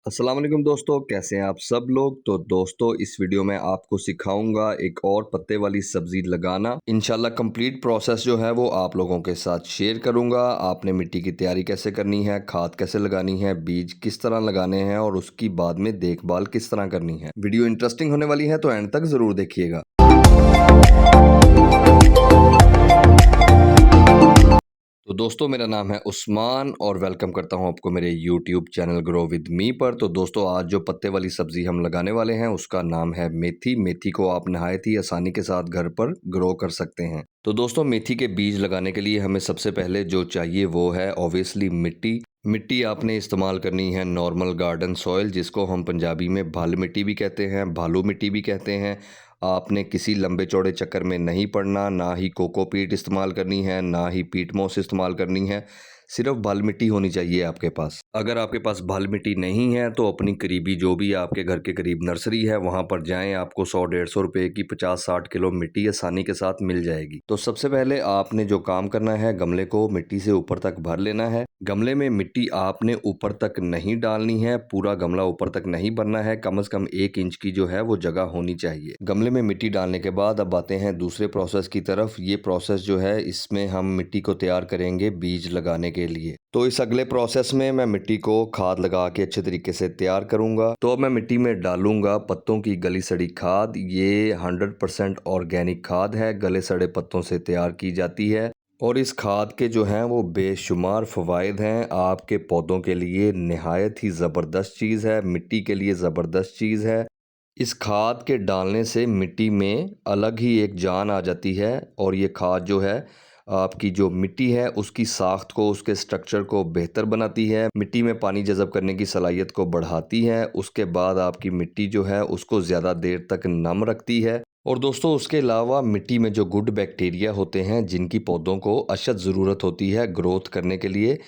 अस्सलाम वालेकुम दोस्तों, कैसे हैं आप सब लोग। तो दोस्तों इस वीडियो में आपको सिखाऊंगा एक और पत्ते वाली सब्जी लगाना। इंशाल्लाह कंप्लीट प्रोसेस जो है वो आप लोगों के साथ शेयर करूंगा। आपने मिट्टी की तैयारी कैसे करनी है, खाद कैसे लगानी है, बीज किस तरह लगाने हैं और उसकी बाद में देखभाल किस तरह करनी है। वीडियो इंटरेस्टिंग होने वाली है तो एंड तक जरूर देखिएगा। तो दोस्तों मेरा नाम है उस्मान और वेलकम करता हूं आपको मेरे YouTube channel grow with me पर। तो दोस्तों आज जो पत्ते वाली सब्जी हम लगाने वाले हैं उसका नाम है मेथी। मेथी को आप नहायत ही आसानी के साथ घर पर ग्रो कर सकते हैं। तो दोस्तों मेथी के बीज लगाने के लिए हमें सबसे पहले जो चाहिए वो है ऑब्वियसली मिट्टी। मिट्टी आपने इस्तेमाल करनी है नॉर्मल गार्डन सॉइल, जिसको हम पंजाबी में भाल मिट्टी भी कहते हैं, भालू मिट्टी भी कहते हैं। आपने किसी लंबे चौड़े चक्कर में नहीं पड़ना, ना ही कोकोपीट इस्तेमाल करनी है, ना ही पीट मोस इस्तेमाल करनी है। सिर्फ बाल मिट्टी होनी चाहिए आपके पास। अगर आपके पास बाल मिट्टी नहीं है तो अपनी करीबी जो भी आपके घर के करीब नर्सरी है वहां पर जाएं, आपको 100-150 रुपए की 50-60 किलो मिट्टी आसानी के साथ मिल जाएगी। तो सबसे पहले आपने जो काम करना है, गमले को मिट्टी से ऊपर तक भर लेना है। गमले में मिट्टी आपने ऊपर तक नहीं डालनी है, पूरा गमला ऊपर तक नहीं भरना है, कम से कम 1 इंच की जो है वो जगह होनी चाहिए। गमले में मिट्टी डालने के बाद अब आते हैं दूसरे प्रोसेस की तरफ। ये प्रोसेस जो है इसमें हम मिट्टी को तैयार करेंगे बीज लगाने के लिए। तो इस अगले प्रोसेस में मैं मिट्टी को खाद लगा के अच्छे तरीके से तैयार करूंगा। तो अब मैं मिट्टी में डालूंगा पत्तों की गली सड़ी खाद। ये 100% ऑर्गेनिक खाद है, गले सड़े पत्तों से तैयार की जाती है और इस खाद के जो हैं वो बेशुमार फ़वाइद हैं। आपके पौधों के लिए नहायत ही ज़बरदस्त चीज़ है, मिट्टी के लिए ज़बरदस्त चीज़ है। इस खाद के डालने से मिट्टी में अलग ही एक जान आ जाती है और ये खाद जो है आपकी जो मिट्टी है उसकी साख्त को, उसके स्ट्रक्चर को बेहतर बनाती है, मिट्टी में पानी जज़ब करने की सलाहियत को बढ़ाती है। उसके बाद आपकी मिट्टी जो है उसको ज़्यादा देर तक नम रखती है। और दोस्तों उसके अलावा मिट्टी में जो गुड बैक्टीरिया होते हैं जिनकी पौधों को अशद ज़रूरत होती है ग्रोथ करने के लिए,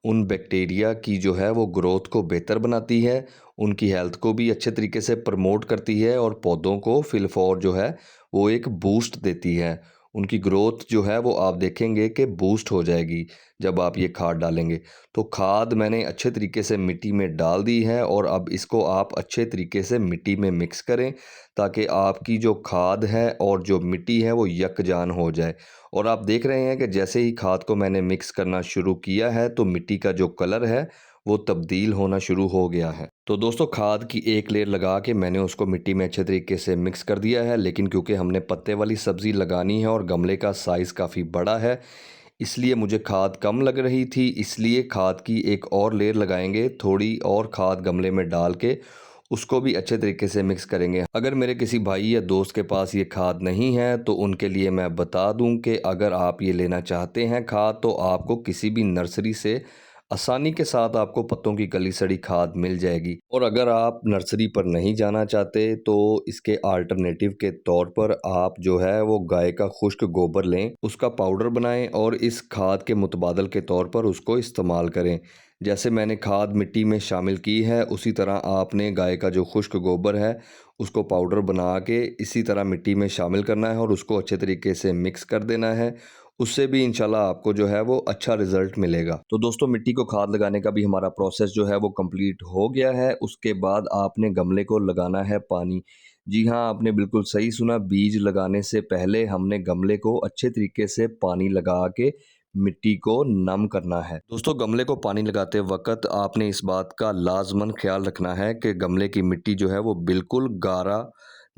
उन बैक्टीरिया की जो है वो ग्रोथ को बेहतर बनाती है, उनकी हेल्थ को भी अच्छे तरीके से प्रमोट करती है और पौधों को फिलफॉर जो है वो एक बूस्ट देती है। उनकी ग्रोथ जो है वो आप देखेंगे कि बूस्ट हो जाएगी जब आप ये खाद डालेंगे। तो खाद मैंने अच्छे तरीके से मिट्टी में डाल दी है और अब इसको आप अच्छे तरीके से मिट्टी में मिक्स करें ताकि आपकी जो खाद है और जो मिट्टी है वो यकजान हो जाए। और आप देख रहे हैं कि जैसे ही खाद को मैंने मिक्स करना शुरू किया है तो मिट्टी का जो कलर है वो तब्दील होना शुरू हो गया है। तो दोस्तों खाद की एक लेयर लगा के मैंने उसको मिट्टी में अच्छे तरीके से मिक्स कर दिया है, लेकिन क्योंकि हमने पत्ते वाली सब्ज़ी लगानी है और गमले का साइज़ काफ़ी बड़ा है इसलिए मुझे खाद कम लग रही थी, इसलिए खाद की एक और लेयर लगाएंगे। थोड़ी और खाद गमले में डाल के उसको भी अच्छे तरीके से मिक्स करेंगे। अगर मेरे किसी भाई या दोस्त के पास ये खाद नहीं है तो उनके लिए मैं बता दूं कि अगर आप ये लेना चाहते हैं खाद तो आपको किसी भी नर्सरी से आसानी के साथ आपको पत्तों की गली सड़ी खाद मिल जाएगी। और अगर आप नर्सरी पर नहीं जाना चाहते तो इसके अल्टरनेटिव के तौर पर आप जो है वो गाय का खुश्क गोबर लें, उसका पाउडर बनाएं और इस खाद के मुतबादल के तौर पर उसको इस्तेमाल करें। जैसे मैंने खाद मिट्टी में शामिल की है उसी तरह आपने गाय का जो खुश्क गोबर है उसको पाउडर बना के इसी तरह मिट्टी में शामिल करना है और उसको अच्छे तरीके से मिक्स कर देना है। उससे भी इंशाल्लाह आपको जो है वो अच्छा रिजल्ट मिलेगा। तो दोस्तों मिट्टी को खाद लगाने का भी हमारा प्रोसेस जो है वो कंप्लीट हो गया है। उसके बाद आपने गमले को लगाना है पानी। जी हाँ, आपने बिल्कुल सही सुना, बीज लगाने से पहले हमने गमले को अच्छे तरीके से पानी लगा के मिट्टी को नम करना है। दोस्तों गमले को पानी लगाते वक्त आपने इस बात का लाजमन ख्याल रखना है कि गमले की मिट्टी जो है वो बिल्कुल गारा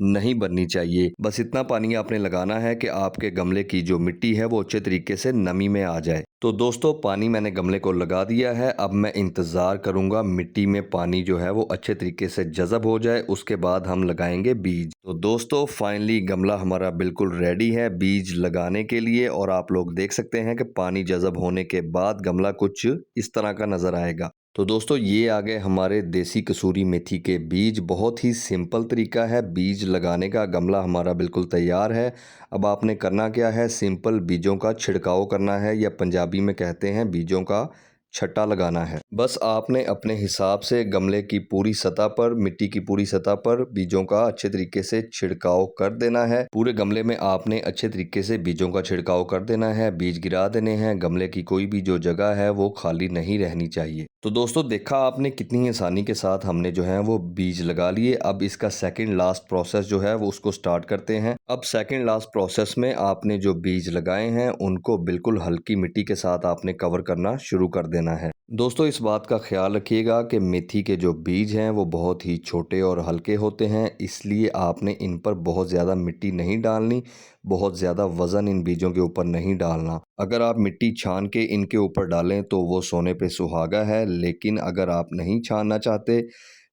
नहीं बननी चाहिए। बस इतना पानी आपने लगाना है कि आपके गमले की जो मिट्टी है वो अच्छे तरीके से नमी में आ जाए। तो दोस्तों पानी मैंने गमले को लगा दिया है, अब मैं इंतज़ार करूंगा मिट्टी में पानी जो है वो अच्छे तरीके से जज़ब हो जाए, उसके बाद हम लगाएंगे बीज। तो दोस्तों फाइनली गमला हमारा बिल्कुल रेडी है बीज लगाने के लिए और आप लोग देख सकते हैं कि पानी जज़ब होने के बाद गमला कुछ इस तरह का नज़र आएगा। तो दोस्तों ये आ गए हमारे देसी कसूरी मेथी के बीज। बहुत ही सिंपल तरीका है बीज लगाने का। गमला हमारा बिल्कुल तैयार है। अब आपने करना क्या है, सिंपल बीजों का छिड़काव करना है या पंजाबी में कहते हैं बीजों का छट्टा लगाना है। बस आपने अपने हिसाब से गमले की पूरी सतह पर, मिट्टी की पूरी सतह पर बीजों का अच्छे तरीके से छिड़काव कर देना है। पूरे गमले में आपने अच्छे तरीके से बीजों का छिड़काव कर देना है, बीज गिरा देने हैं। गमले की कोई भी जो जगह है वो खाली नहीं रहनी चाहिए। तो दोस्तों देखा आपने कितनी आसानी के साथ हमने जो है वो बीज लगा लिए। अब इसका सेकंड लास्ट प्रोसेस जो है वो उसको स्टार्ट करते हैं। अब सेकंड लास्ट प्रोसेस में आपने जो बीज लगाए हैं उनको बिल्कुल हल्की मिट्टी के साथ आपने कवर करना शुरू कर देना है। दोस्तों इस बात का ख्याल रखिएगा कि मेथी के जो बीज हैं वो बहुत ही छोटे और हल्के होते हैं, इसलिए आपने इन पर बहुत ज़्यादा मिट्टी नहीं डालनी, बहुत ज़्यादा वज़न इन बीजों के ऊपर नहीं डालना। अगर आप मिट्टी छान के इनके ऊपर डालें तो वो सोने पे सुहागा है, लेकिन अगर आप नहीं छानना चाहते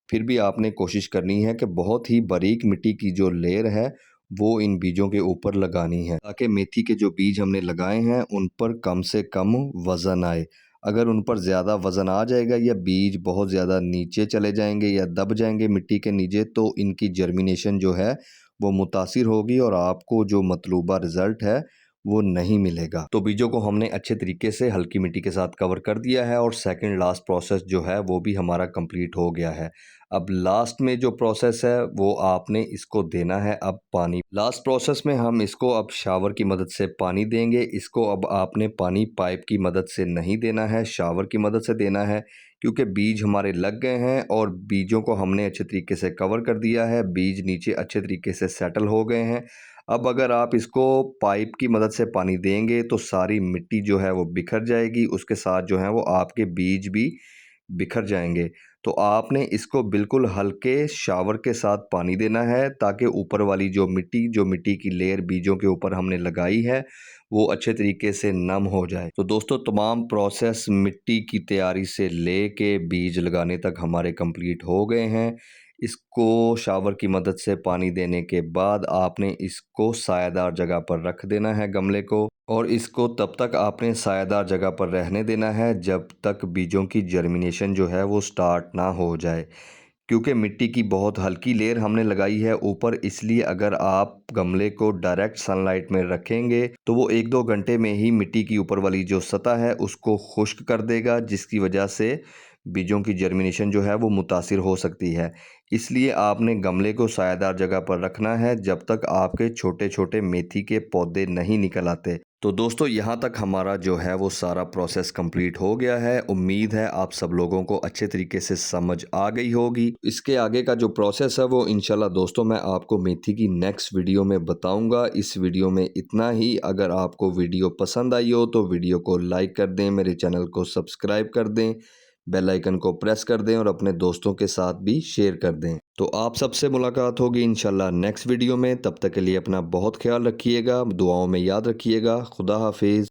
फिर भी आपने कोशिश करनी है कि बहुत ही बारीक मिट्टी की जो लेयर है वो इन बीजों के ऊपर लगानी है, ताकि मेथी के जो बीज हमने लगाए हैं उन पर कम से कम वज़न आए। अगर उन पर ज़्यादा वज़न आ जाएगा या बीज बहुत ज़्यादा नीचे चले जाएंगे या दब जाएंगे मिट्टी के नीचे, तो इनकी जर्मिनेशन जो है वो मुतासिर होगी और आपको जो मतलूबा रिज़ल्ट है वो नहीं मिलेगा। तो बीजों को हमने अच्छे तरीके से हल्की मिट्टी के साथ कवर कर दिया है और सेकंड लास्ट प्रोसेस जो है वो भी हमारा कंप्लीट हो गया है। अब लास्ट में जो प्रोसेस है वो आपने इसको देना है अब पानी। लास्ट प्रोसेस में हम इसको अब शावर की मदद से पानी देंगे। इसको अब आपने पानी पाइप की मदद से नहीं देना है, शावर की मदद से देना है, क्योंकि बीज हमारे लग गए हैं और बीजों को हमने अच्छे तरीके से कवर कर दिया है। बीज नीचे अच्छे तरीके से सेटल हो गए हैं। अब अगर आप इसको पाइप की मदद से पानी देंगे तो सारी मिट्टी जो है वो बिखर जाएगी, उसके साथ जो है वो आपके बीज भी बिखर जाएंगे। तो आपने इसको बिल्कुल हल्के शावर के साथ पानी देना है, ताकि ऊपर वाली जो मिट्टी की लेयर बीजों के ऊपर हमने लगाई है वो अच्छे तरीके से नम हो जाए। तो दोस्तों तमाम प्रोसेस मिट्टी की तैयारी से लेके बीज लगाने तक हमारे कंप्लीट हो गए हैं। इसको शावर की मदद से पानी देने के बाद आपने इसको सायादार जगह पर रख देना है गमले को, और इसको तब तक आपने सायादार जगह पर रहने देना है जब तक बीजों की जर्मिनेशन जो है वो स्टार्ट ना हो जाए। क्योंकि मिट्टी की बहुत हल्की लेयर हमने लगाई है ऊपर, इसलिए अगर आप गमले को डायरेक्ट सनलाइट में रखेंगे तो वो 1-2 घंटे में ही मिट्टी की ऊपर वाली जो सतह है उसको खुश्क कर देगा, जिसकी वजह से बीजों की जर्मिनेशन जो है वो मुतासिर हो सकती है। इसलिए आपने गमले को सायादार जगह पर रखना है जब तक आपके छोटे छोटे मेथी के पौधे नहीं निकल आते। तो दोस्तों यहाँ तक हमारा जो है वो सारा प्रोसेस कंप्लीट हो गया है। उम्मीद है आप सब लोगों को अच्छे तरीके से समझ आ गई होगी। इसके आगे का जो प्रोसेस है वो इंशाल्लाह दोस्तों मैं आपको मेथी की नेक्स्ट वीडियो में बताऊंगा। इस वीडियो में इतना ही। अगर आपको वीडियो पसंद आई हो तो वीडियो को लाइक कर दें, मेरे चैनल को सब्सक्राइब कर दें, बेल आइकन को प्रेस कर दें और अपने दोस्तों के साथ भी शेयर कर दें। तो आप सबसे मुलाकात होगी इंशाल्लाह नेक्स्ट वीडियो में। तब तक के लिए अपना बहुत ख्याल रखिएगा, दुआओं में याद रखिएगा। खुदा हाफिज।